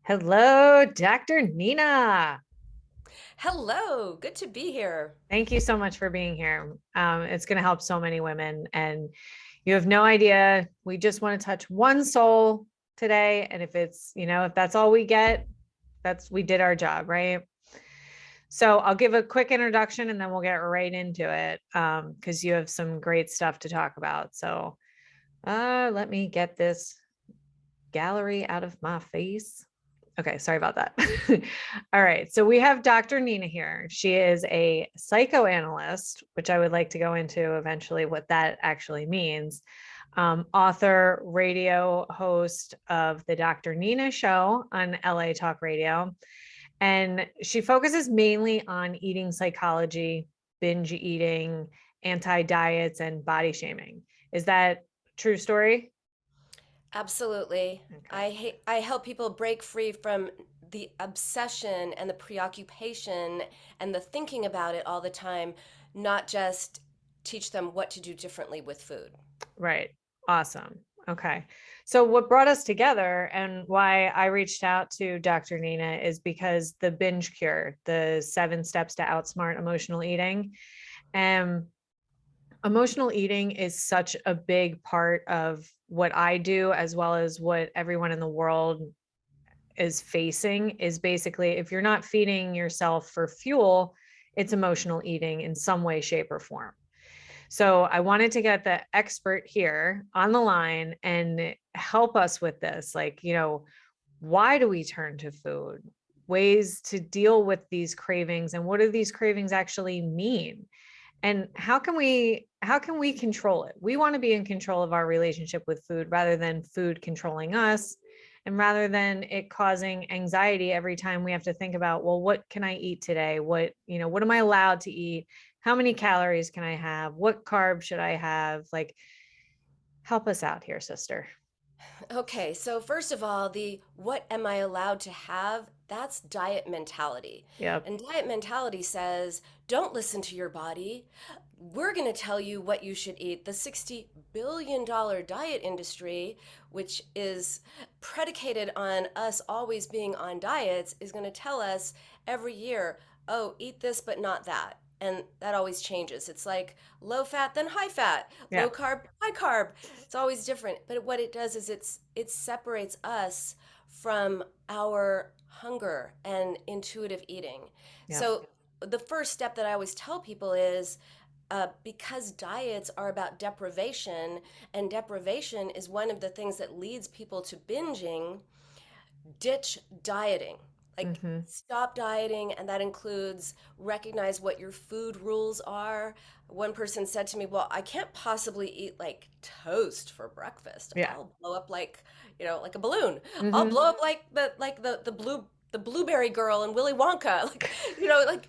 Hello, Dr. Nina. Hello, good to be here. Thank you so much for being here. It's going to help so many women, and you have no idea. We just want to touch one soul today. And if that's all we get, we did our job, right? So I'll give a quick introduction and then we'll get right into it because you have some great stuff to talk about. So let me get this gallery out of my face. Okay, sorry about that. All right, so we have Dr. Nina here. She is a psychoanalyst, which I would like to go into eventually what that actually means. Author, radio host of the Dr. Nina Show on LA Talk Radio. And she focuses mainly on eating psychology, binge eating, anti diets, and body shaming. Is that true story? Absolutely. Okay. I help people break free from the obsession and the preoccupation and the thinking about it all the time, not just teach them what to do differently with food. Right. Awesome. Okay. So, what brought us together and why I reached out to Dr. Nina is because the binge cure, the 7 steps to outsmart emotional eating. And emotional eating is such a big part of what I do, as well as what everyone in the world is facing. Is basically, if you're not feeding yourself for fuel, it's emotional eating in some way, shape, or form. So I wanted to get the expert here on the line and help us with this. Why do we turn to food? Ways to deal with these cravings, and what do these cravings actually mean? And how can we control it? We want to be in control of our relationship with food rather than food controlling us, and rather than it causing anxiety every time we have to think about, well, what can I eat today? What am I allowed to eat? How many calories can I have? What carbs should I have? Like, help us out here, sister. Okay, so first of all, the what am I allowed to have? That's diet mentality. Yep. And diet mentality says, don't listen to your body. We're going to tell you what you should eat. The $60 billion diet industry, which is predicated on us always being on diets, is going to tell us every year, oh, eat this, but not that. And that always changes. It's like low fat, then high fat, low Yeah. carb, high carb. It's always different. But what it does is it separates us from our hunger and intuitive eating. Yep. So the first step that I always tell people is because diets are about deprivation, and deprivation is one of the things that leads people to binging, ditch dieting. Like, Mm-hmm. stop dieting, and that includes recognize what your food rules are. One person said to me, well, I can't possibly eat like toast for breakfast. Yeah. I'll blow up like, like a balloon. I'll Mm-hmm. blow up like the blueberry girl and Willy Wonka. Like, like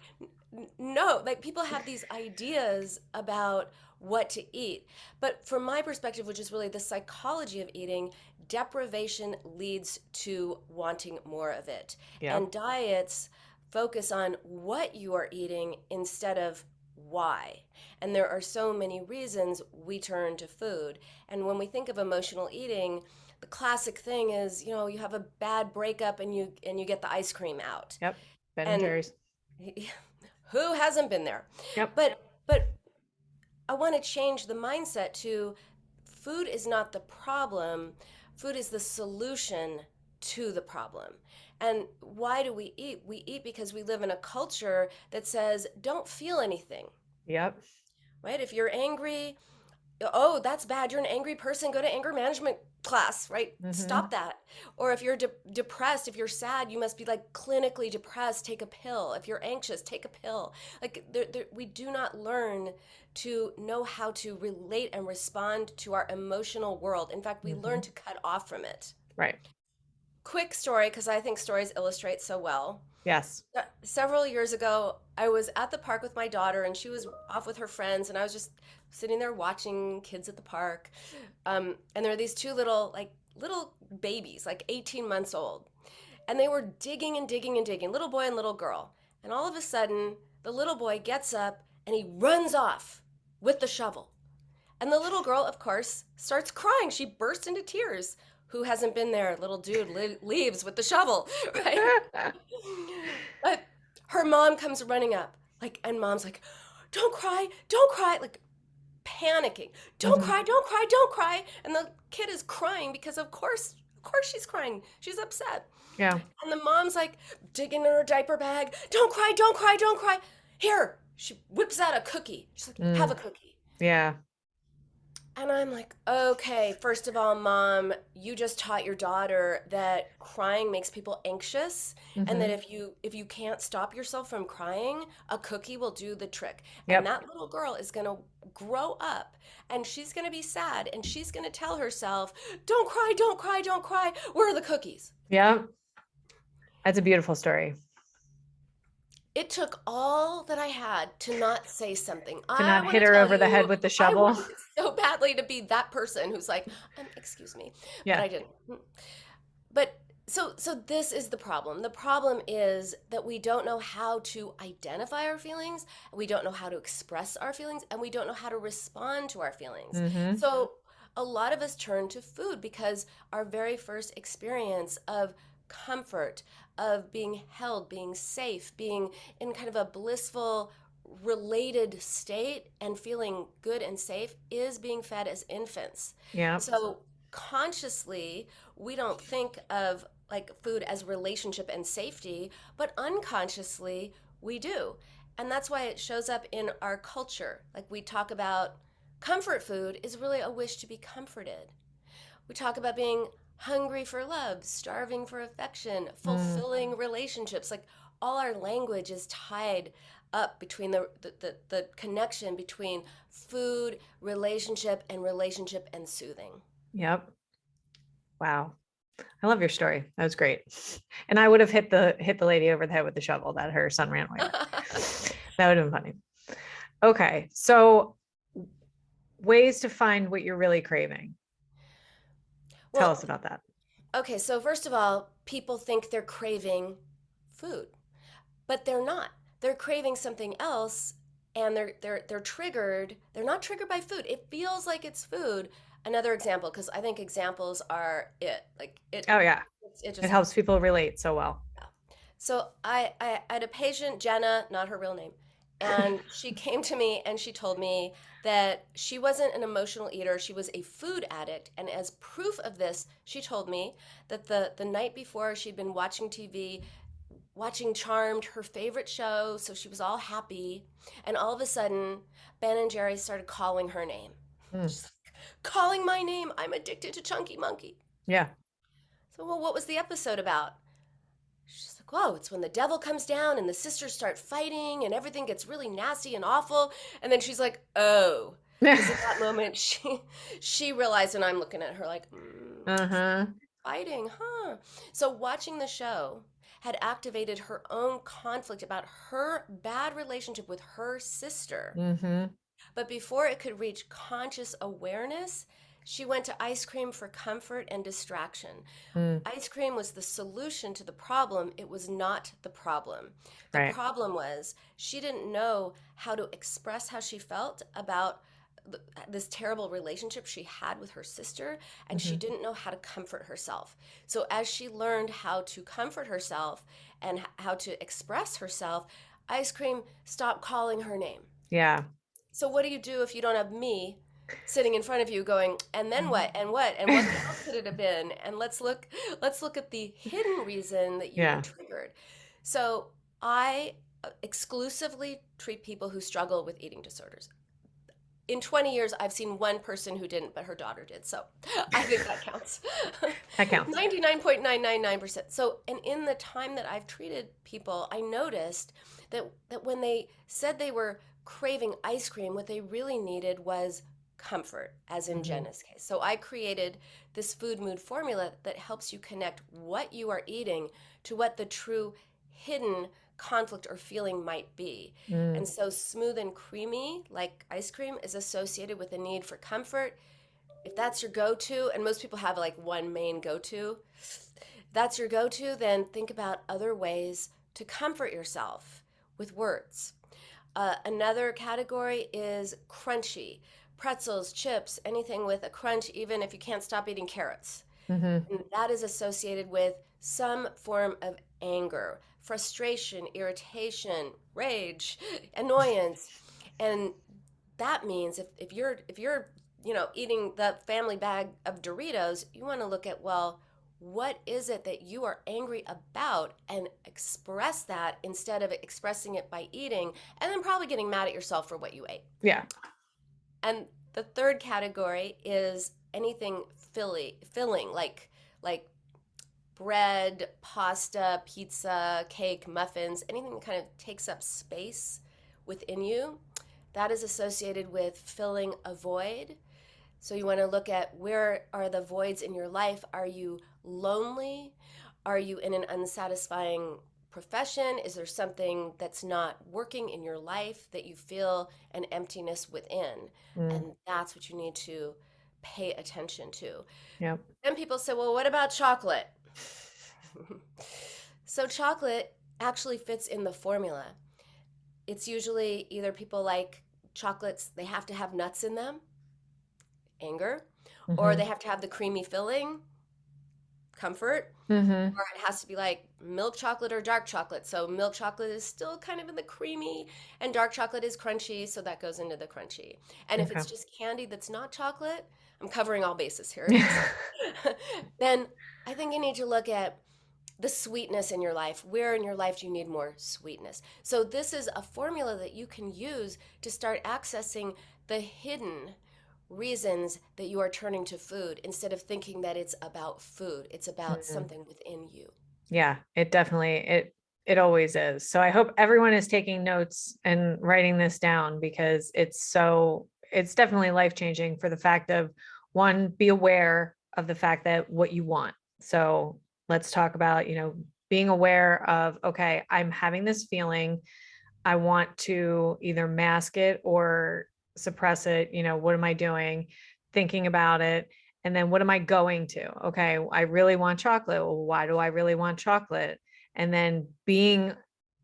no, like people have these ideas about what to eat. But from my perspective, which is really the psychology of eating, deprivation leads to wanting more of it. Yep. And diets focus on what you are eating instead of why. And there are so many reasons we turn to food. And when we think of emotional eating, the classic thing is, you have a bad breakup and you get the ice cream out. Yep. Ben and And Jerry's. who hasn't been there? Yep. But I want to change the mindset to food is not the problem, food is the solution to the problem. And why do we eat? We eat because we live in a culture that says, don't feel anything, Yep. right? If you're angry, oh, that's bad. You're an angry person. Go to anger management class, right? Mm-hmm. Stop that. Or if you're depressed, if you're sad, you must be like clinically depressed. Take a pill. If you're anxious, take a pill. Like, we do not learn to know how to relate and respond to our emotional world. In fact, we Mm-hmm. learn to cut off from it. Right. Quick story, because I think stories illustrate so well. Yes. Several years ago, I was at the park with my daughter, and she was off with her friends, and I was just sitting there watching kids at the park. And there were these two little babies, like 18 months old, and they were digging and digging and digging, little boy and little girl. And all of a sudden, the little boy gets up and he runs off with the shovel. And the little girl, of course, starts crying. She bursts into tears. Who hasn't been there? Little dude leaves with the shovel, right? But her mom comes running up, like, and mom's like, don't cry, like panicking. Don't Hmm. cry, don't cry, don't cry. And the kid is crying because of course she's crying. She's upset. Yeah. And the mom's like digging in her diaper bag. Don't cry, don't cry, don't cry. Here, she whips out a cookie. She's like, have a Mm. cookie. Yeah. And I'm like, okay, first of all, mom, you just taught your daughter that crying makes people anxious and that Hmm. if you can't stop yourself from crying, a cookie will do the trick. And Yep. that little girl is going to grow up and she's going to be sad and she's going to tell herself, "Don't cry, don't cry, don't cry. Where are the cookies?" Yep. That's a beautiful story. It took all that I had to not say something. To I not want hit to her tell over the you, head with the I shovel. wanted so badly to be that person who's like, excuse me, but Yeah. I didn't. But so this is the problem. The problem is that we don't know how to identify our feelings, we don't know how to express our feelings, and we don't know how to respond to our feelings. Hmm. So a lot of us turn to food because our very first experience of comfort, of being held, being safe, being in kind of a blissful related state and feeling good and safe is being fed as infants. Yeah. So consciously we don't think of like food as relationship and safety, but unconsciously we do. And that's why it shows up in our culture. Like we talk about comfort food is really a wish to be comforted. We talk about being hungry for love, starving for affection, Mm. fulfilling relationships. Like all our language is tied up between the connection between food, relationship and soothing. Yep. Wow. I love your story. That was great. And I would have hit the lady over the head with the shovel that her son ran away with. That would have been funny. Okay. So ways to find what you're really craving. Tell us Well, about that. okay, so first of all, people think they're craving food, but they're not. They're craving something else and they're triggered. They're not triggered by food. It feels like it's food. Another example, because I think examples are it. Like Oh yeah. it It just helps people relate so well. so I had a patient, Jenna, not her real name, and she came to me and she told me that she wasn't an emotional eater, she was a food addict. And as proof of this, she told me that the night before she'd been watching TV, watching Charmed, her favorite show, so she was all happy, and all of a sudden, Ben and Jerry started calling her name. Mm. She's like, calling my name, I'm addicted to Chunky Monkey. Yeah. So, well, what was the episode about? She's like, whoa, it's when the devil comes down and the sisters start fighting and everything gets really nasty and awful. And then she's like, oh. Because in that moment, she realized, and I'm looking at her like, Uh-huh. fighting, huh? So watching the show had activated her own conflict about her bad relationship with her sister. Mm-hmm. But before it could reach conscious awareness, she went to ice cream for comfort and distraction. Mm. Ice cream was the solution to the problem. It was not the problem. The Right. problem was she didn't know how to express how she felt about this terrible relationship she had with her sister, and she Mm-hmm. didn't know how to comfort herself. So, as she learned how to comfort herself and how to express herself, ice cream stopped calling her name. Yeah. So what do you do if you don't have me sitting in front of you going, and then what? And what? And what else could it have been? And let's look at the hidden reason that you were Yeah. triggered. So I exclusively treat people who struggle with eating disorders. In 20 years, I've seen one person who didn't, but her daughter did. So I think that counts. That counts. 99.999%. So, and in the time that I've treated people, I noticed that when they said they were craving ice cream, what they really needed was comfort, as in Mm-hmm. Jenna's case. So I created this food mood formula that helps you connect what you are eating to what the true hidden conflict or feeling might be. And Mm. so smooth and creamy, like ice cream, is associated with a need for comfort. If that's your go to, and most people have like one main go to, that's your go to, then think about other ways to comfort yourself with words. Another category is crunchy pretzels, chips, anything with a crunch, even if you can't stop eating carrots. Mm-hmm. And that is associated with some form of anger, frustration, irritation, rage, annoyance. And that means if you're eating the family bag of Doritos, you want to look at, well, what is it that you are angry about, and express that instead of expressing it by eating and then probably getting mad at yourself for what you ate. Yeah. And the third category is anything filling, like bread, pasta, pizza, cake, muffins, anything that kind of takes up space within you. That is associated with filling a void. So you want to look at, where are the voids in your life? Are you lonely? Are you in an unsatisfying profession? Is there something that's not working in your life that you feel an emptiness within? Mm. And that's what you need to pay attention to. Yep. Then people say, well, what about chocolate? So chocolate actually fits in the formula. It's usually either people like chocolates, they have to have nuts in them, anger, or Mm-hmm. they have to have the creamy filling, comfort, Mm-hmm. or it has to be like milk chocolate or dark chocolate. So milk chocolate is still kind of in the creamy, and dark chocolate is crunchy, so that goes into the crunchy. And if Okay. it's just candy that's not chocolate, I'm covering all bases here. Then I think you need to look at the sweetness in your life. Where in your life do you need more sweetness? So this is a formula that you can use to start accessing the hidden reasons that you are turning to food, instead of thinking that it's about food. It's about Mhm. something within you. Yeah, it definitely it always is. So I hope everyone is taking notes and writing this down, because it's definitely life changing for the fact of, one, be aware of the fact that what you want. So let's talk about, being aware of, okay, I'm having this feeling. I want to either mask it or suppress it. What am I doing? Thinking about it. And then what am I going to? Okay, I really want chocolate. Well, why do I really want chocolate? And then being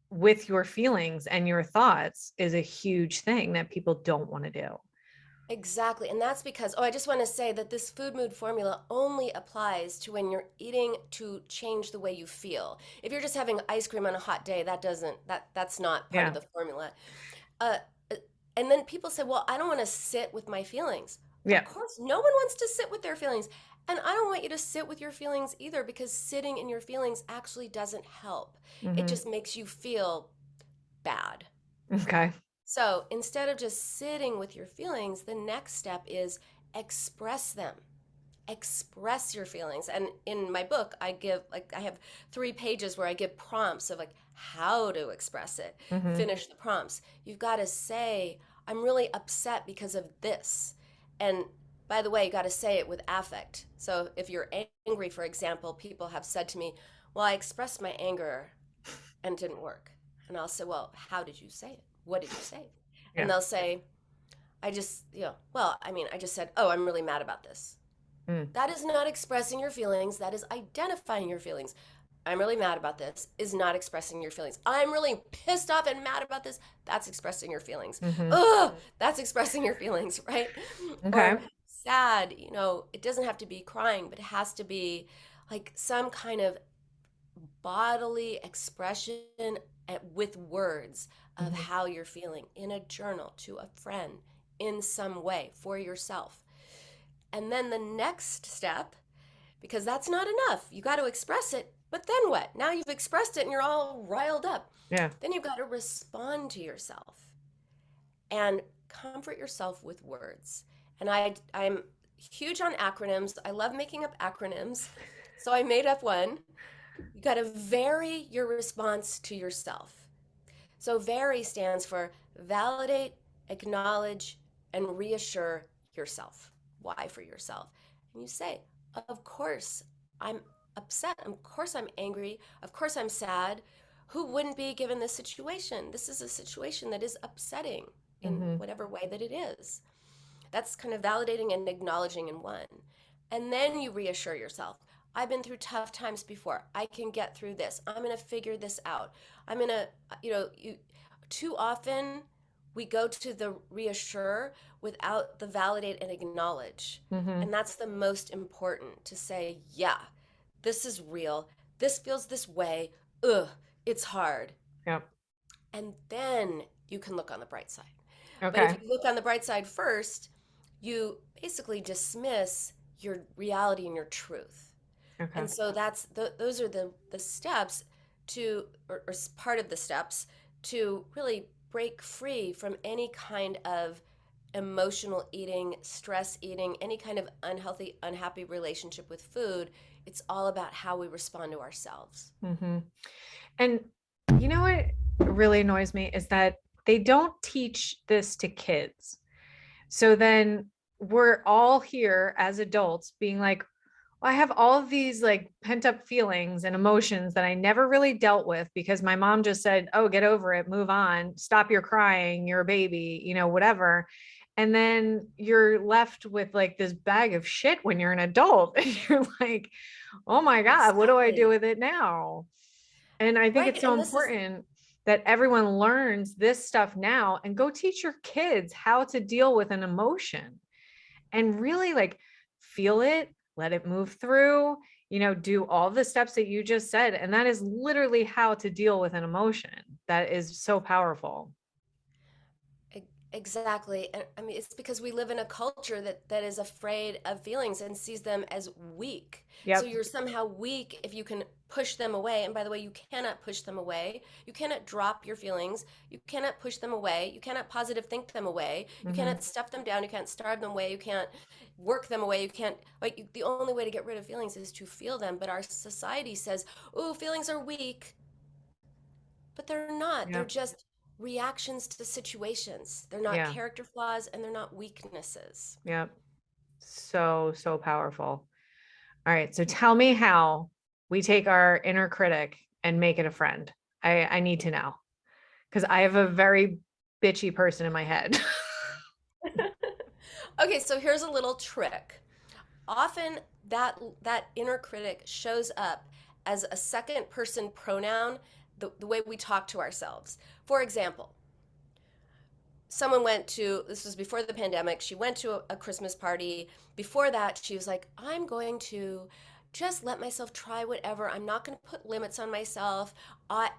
with your feelings and your thoughts is a huge thing that people don't want to do. Exactly. And that's because, oh, I just want to say that this food mood formula only applies to when you're eating to change the way you feel. If you're just having ice cream on a hot day, that's not part of Yeah. the formula. Uh, uh, and then people say, well, I don't want to sit with my feelings. Of Yeah. course, no one wants to sit with their feelings. And I don't want you to sit with your feelings either, because sitting in your feelings actually doesn't help. It Hmm. just makes you feel bad. Okay. So instead of just sitting with your feelings, the next step is express them. Express your feelings. And in my book, I have 3 pages where I give prompts of like how to express it. Hmm. Finish the prompts. You've got to say, I'm really upset because of this. And by the way, you got to say it with affect. So if you're angry, for example, people have said to me, well, I expressed my anger and it didn't work. And I'll say, well, how did you say it? What did you say? And Yeah. they'll say, I just, well, I mean, I just said, oh, I'm really mad about this. Mm. That is not expressing your feelings. That is identifying your feelings. I'm really mad about this is not expressing your feelings. I'm really pissed off and mad about this. That's expressing your feelings. Hmm. Ugh, that's expressing your feelings, right? Okay. Or sad, it doesn't have to be crying, but it has to be like some kind of bodily expression with words of Hmm. how you're feeling in a journal, to a friend, in some way for yourself. And then the next step, because that's not enough, you got to express it. But then what? Now you've expressed it and you're all riled up. Yeah. Then you've got to respond to yourself and comfort yourself with words. And I'm huge on acronyms. I love making up acronyms. So I made up one. You got to vary your response to yourself. So vary stands for validate, acknowledge, and reassure yourself. Why for yourself? And you say, of course, I'm upset. Of course, I'm angry. Of course, I'm sad. Who wouldn't be given this situation? This is a situation that is upsetting in Hmm. whatever way that it is. That's kind of validating and acknowledging in one. And then you reassure yourself, I've been through tough times before. I can get through this. I'm going to figure this out. I'm going to, too often We go to the reassure without the validate and acknowledge. Mm-hmm. And that's the most important, to say, yeah, this is real. This feels this way. Ugh, it's hard. Yep. And then you can look on the bright side. But if Okay. you look on the bright side first, you basically dismiss your reality and your truth. Okay. And so those are the steps to, or part of the steps to really break free from any kind of emotional eating, stress eating, any kind of unhealthy, unhappy relationship with food. It's all about how we respond to ourselves. Mm-hmm. And you know what really annoys me is that they don't teach this to kids. So then we're all here as adults being like, well, I have all of these like pent up feelings and emotions that I never really dealt with because my mom just said, oh, get over it, move on, stop your crying, you're a baby, whatever. And then you're left with like this bag of shit when you're an adult. And you're like, oh my God, what do I do Exactly. with it now? And I think it's Right. so And this is important that everyone learns this stuff now and go teach your kids how to deal with an emotion and really like feel it, let it move through, do all the steps that you just said. And that is literally how to deal with an emotion that is so powerful. exactly. And I mean, it's because we live in a culture that is afraid of feelings and sees them as weak. So Yep. you're somehow weak if you can push them away. And by the way, you cannot push them away. You cannot drop your feelings. You cannot push them away. You cannot positive think them away. You Hmm. cannot stuff them down. You can't starve them away. You can't work them away. You can't, like, the only way to get rid of feelings is to feel them. But our society says, oh, feelings are weak. But they're not. They're Yep. just reactions to situations. They're not Yeah. character flaws and they're not weaknesses. Yep. So, so powerful. All right. So tell me how we take our inner critic and make it a friend. I need to know because I have a very bitchy person in my head. Okay, so here's a little trick. Often that inner critic shows up as a second person pronoun, the way we talk to ourselves. For example, someone went to, this was before the pandemic, she went to a Christmas party. Before that, she was like, I'm going to just let myself try whatever. I'm not going to put limits on myself. I'm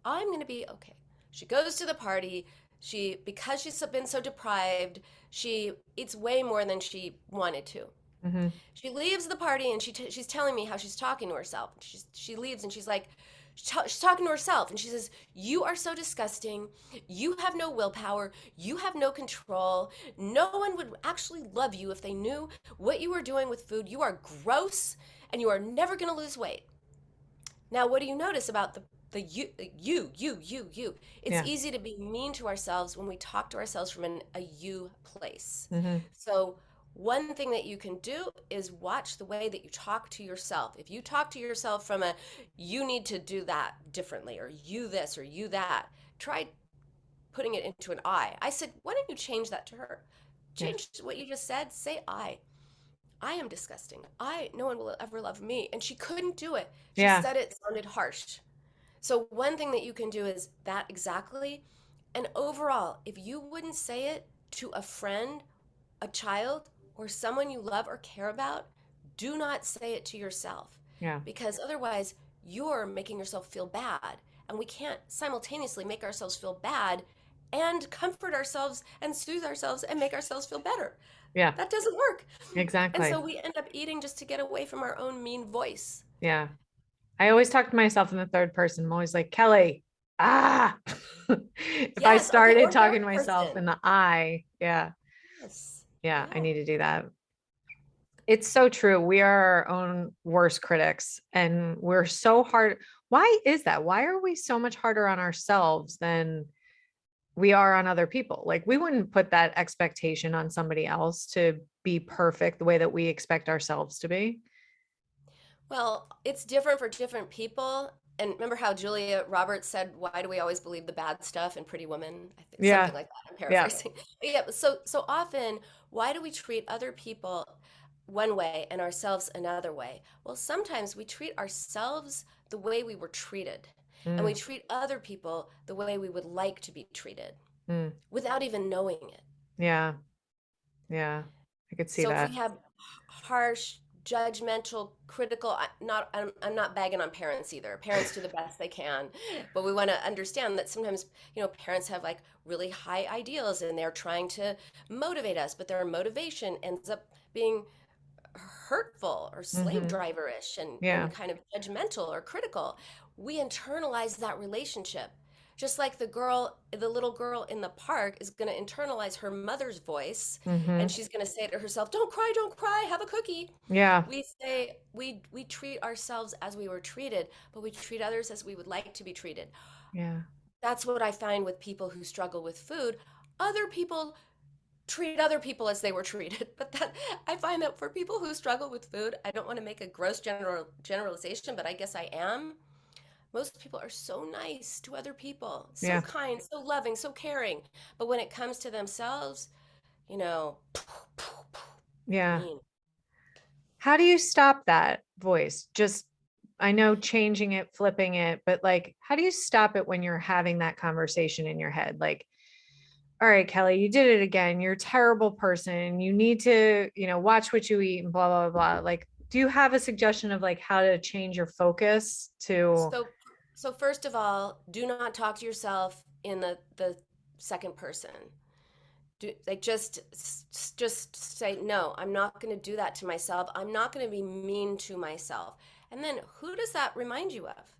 going to be okay. She goes to the party. She, because she's been so deprived, she eats way more than she wanted to. Hmm. She leaves the party and she's telling me how she's talking to herself. She leaves and she's like, she's talking to herself and she says, you are so disgusting. You have no willpower. You have no control. No one would actually love you if they knew what you were doing with food. You are gross and you are never going to lose weight. Now, what do you notice about the you? It's Yeah. easy to be mean to ourselves when we talk to ourselves from a you place. Hmm. So, one thing that you can do is watch the way that you talk to yourself. If you talk to yourself from a you need to do that differently, or you this, or you that, try putting it into an I said, why don't you change that to her? Yeah. Change what you just said. Say I am disgusting. No one will ever love me. And she couldn't do it. She Yeah. said it sounded harsh. So, one thing that you can do is that exactly. And overall, if you wouldn't say it to a friend, a child, or someone you love or care about, do not say it to yourself Yeah. because otherwise you're making yourself feel bad. And we can't simultaneously make ourselves feel bad and comfort ourselves and soothe ourselves and make ourselves feel better. Yeah. That doesn't work. And Exactly. so we end up eating just to get away from our own mean voice. Yeah. I always talk to myself in the third person. I'm always like, Kelly, ah. If I Yes, okay, started or talking third to myself person. in the I, yeah, Yes. yeah, I Yeah. need to do that. It's so true. We are our own worst critics and we're so hard. Why is that? Why are we so much harder on ourselves than we are on other people? Like we wouldn't put that expectation on somebody else to be perfect the way that we expect ourselves to be. Well, it's different for different people. And remember how Julia Roberts said, "Why do we always believe the bad stuff in Pretty Woman?" I think something Yeah. like that. I'm Yeah. paraphrasing. But yeah, so often, why do we treat other people one way and ourselves another way? Well, sometimes we treat ourselves the way we were treated, and we Mm, treat other people the way we would like to be treated. Mm. without even knowing it. Yeah. Yeah. I could see So if we that. have harsh, judgmental, critical, I'm not bagging on parents either. Parents do the best they can, but we want to understand that sometimes, parents have like really high ideals and they're trying to motivate us, but their motivation ends up being hurtful or slave Hmm. driverish and Yeah. kind of judgmental or critical. We internalize that relationship. Just like the little girl in the park is going to internalize her mother's voice, and Hmm. she's going to say to herself, don't cry, have a cookie." Yeah. We treat ourselves as we were treated, but we treat others as we would like to be treated. Yeah. That's what I find with people who struggle with food. Other people treat other people as they were treated. But that I find that for people who struggle with food, I don't want to make a gross generalization, but I guess I am. Most people are so nice to other people, so Yeah. kind, so loving, so caring. But when it comes to themselves, you know, Yeah. mean. How do you stop that voice? Just, I know changing it, flipping it, but like, how do you stop it when you're having that conversation in your head? Like, all right, Kelly, you did it again. You're a terrible person. You need to, watch what you eat and blah, blah, blah. Like, do you have a suggestion of like how to change your focus to, So so first of all, do not talk to yourself in the second person. Do like just say no, I'm not going to do that to myself. I'm not going to be mean to myself. And then who does that remind you of?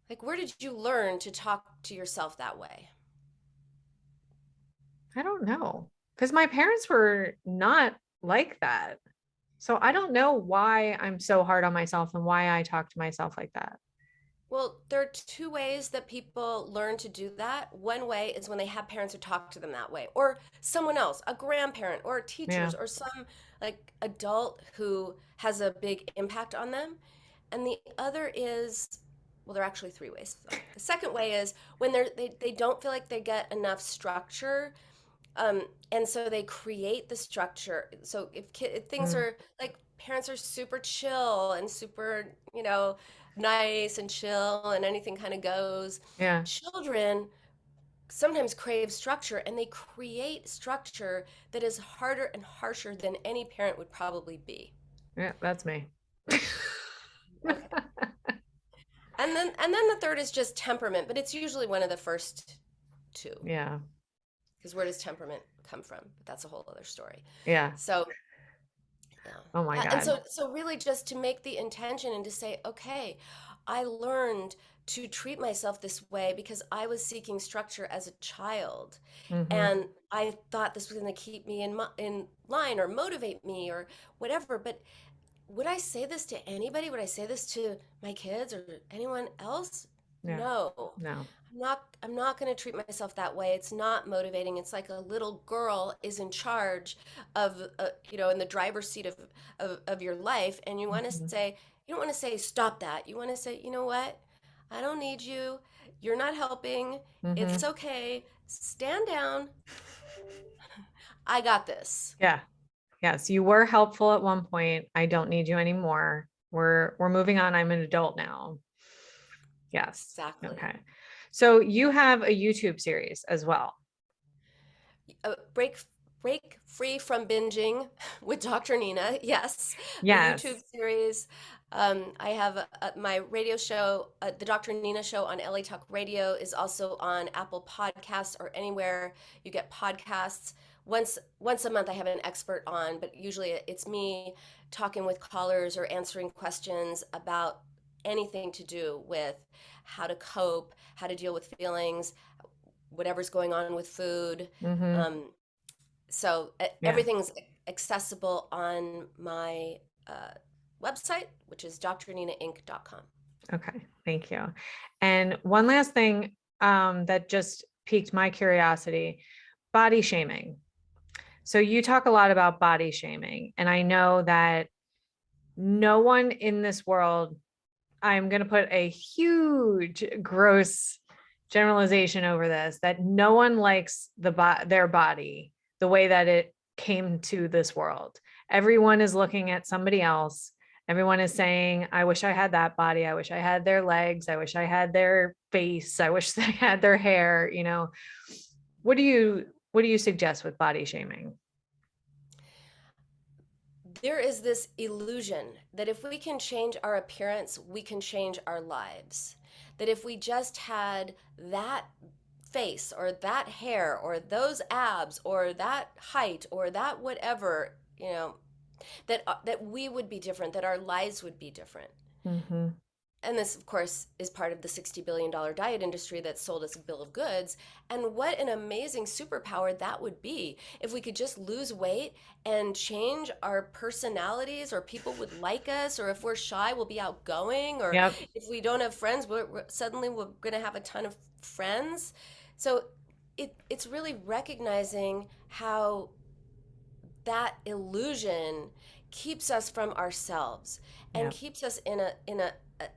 Like, where did you learn to talk to yourself that way? I don't know. Because my parents were not like that. So I don't know why I'm so hard on myself and why I talk to myself like that. Well, there are two ways that people learn to do that. One way is when they have parents who talk to them that way, or someone else, a grandparent, or Yeah. teachers, or some like adult who has a big impact on them. And the other is, well, there are actually three ways. So the second way is when they don't feel like they get enough structure, and so they create the structure. So if things Mm. are like parents are super chill and super, nice and chill and anything kind of goes, Yeah. children sometimes crave structure and they create structure that is harder and harsher than any parent would probably be. Yeah. That's me. Okay. And then the third is just temperament, but it's usually one of the first two. Yeah. Because where does temperament come from? But that's a whole other story. Yeah. So yeah. Oh my And God. so really just to make the intention and to say, okay, I learned to treat myself this way because I was seeking structure as a child. Hmm. And I thought this was going to keep me in line or motivate me or whatever. But would I say this to anybody? Would I say this to my kids or anyone else? Yeah. No. No. I'm not going to treat myself that way. It's not motivating. It's like a little girl is in charge of in the driver's seat of your life, and Hmm. you don't want to say stop that. You want to say, "You know what? I don't need you. You're not helping. It's Hmm. okay. Stand down. I got this." Yeah. Yes. You were helpful at one point. I don't need you anymore. We're moving on. I'm an adult now. Yes. Exactly. Okay. So you have a YouTube series as well. Break free from binging with Dr. Nina. Yes, the YouTube Yes. series. I have my radio show, the Dr. Nina Show on LA Talk Radio, is also on Apple Podcasts or anywhere you get podcasts. Once a month, I have an expert on, but usually it's me talking with callers or answering questions about anything to do with how to cope, how to deal with feelings, whatever's going on with food. Hmm. Um, so Yeah. everything's accessible on my uh, website, which is drninainc.com. Okay. Thank you. And one last thing that just piqued my curiosity, body shaming. So you talk a lot about body shaming, and I know that no one in this world, I'm going to put a huge gross generalization over this, that no one likes their body the way that it came to this world. Everyone is looking at somebody else Everyone is saying, I wish I had that body. I wish I had their legs. I wish I had their face. I wish they had their hair, what do you suggest with body shaming? There is this illusion that if we can change our appearance, we can change our lives. That if we just had that face or that hair or those abs or that height or that whatever, that we would be different, that our lives would be different. Hmm. And this, of course, is part of the $60 billion diet industry that sold us a bill of goods. And what an amazing superpower that would be if we could just lose weight and change our personalities, or people would like us, or if we're shy, we'll be outgoing, or Yep. if we don't have friends, suddenly we're going to have a ton of friends. So it's really recognizing how that illusion keeps us from ourselves and Yep. keeps us in a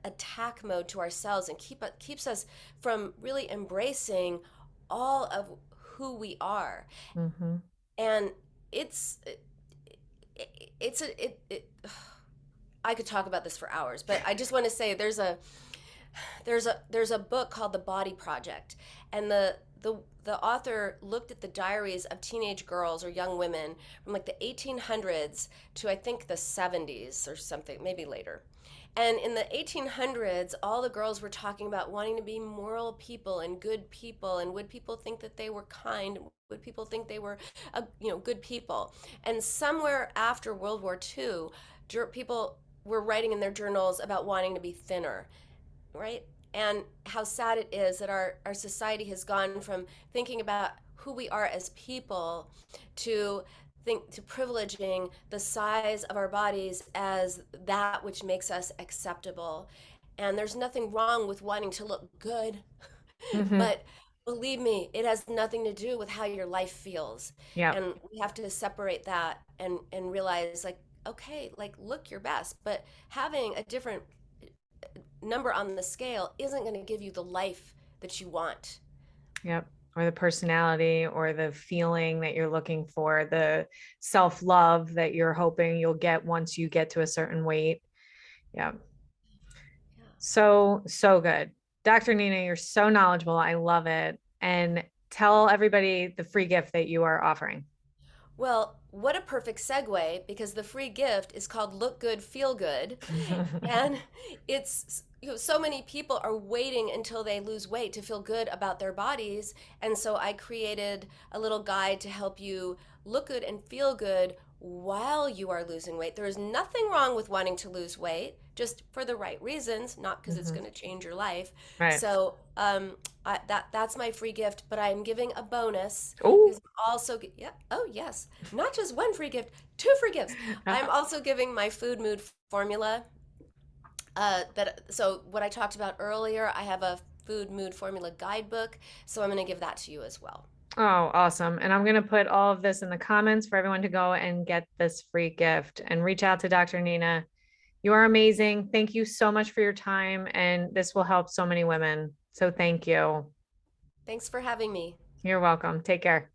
attack mode to ourselves, and keeps us from really embracing all of who we are. Hmm. And it's it's a it I could talk about this for hours, but I just want to say there's a book called The Body Project, and the author looked at the diaries of teenage girls or young women from like the 1800s to I think the 70s or something, maybe later. And in the 1800s, all the girls were talking about wanting to be moral people and good people, and would people think that they were kind? Would people think they were, good people? And somewhere after World War II, people were writing in their journals about wanting to be thinner, right? And how sad it is that our society has gone from thinking about who we are as people to privileging the size of our bodies as that which makes us acceptable. And there's nothing wrong with wanting to look good, Hmm. but believe me, it has nothing to do with how your life feels. Yep. And we have to separate that and realize, like, okay, like, look your best, but having a different number on the scale isn't going to give you the life that you want. Yep. Or the personality or the feeling that you're looking for, the self-love that you're hoping you'll get once you get to a certain weight. Yeah. Yeah. So good. Dr. Nina, you're so knowledgeable. I love it. And tell everybody the free gift that you are offering. Well, what a perfect segue, because the free gift is called Look Good, Feel Good. And it's, so many people are waiting until they lose weight to feel good about their bodies. And so I created a little guide to help you look good and feel good while you are losing weight. There is nothing wrong with wanting to lose weight, just for the right reasons, not because it's Mhm. going to change your life. Right. So that's my free gift, but I'm giving a bonus Oh, because I'm also, yeah, oh yes, not just one free gift, two free gifts. I'm also giving my food mood formula. So what I talked about earlier, I have a food mood formula guidebook, so I'm going to give that to you as well. oh, awesome. And I'm going to put all of this in the comments for everyone to go and get this free gift and reach out to Dr. Nina. You are amazing. Thank you so much for your time. And this will help so many women. So thank you. Thanks for having me. You're welcome. Take care.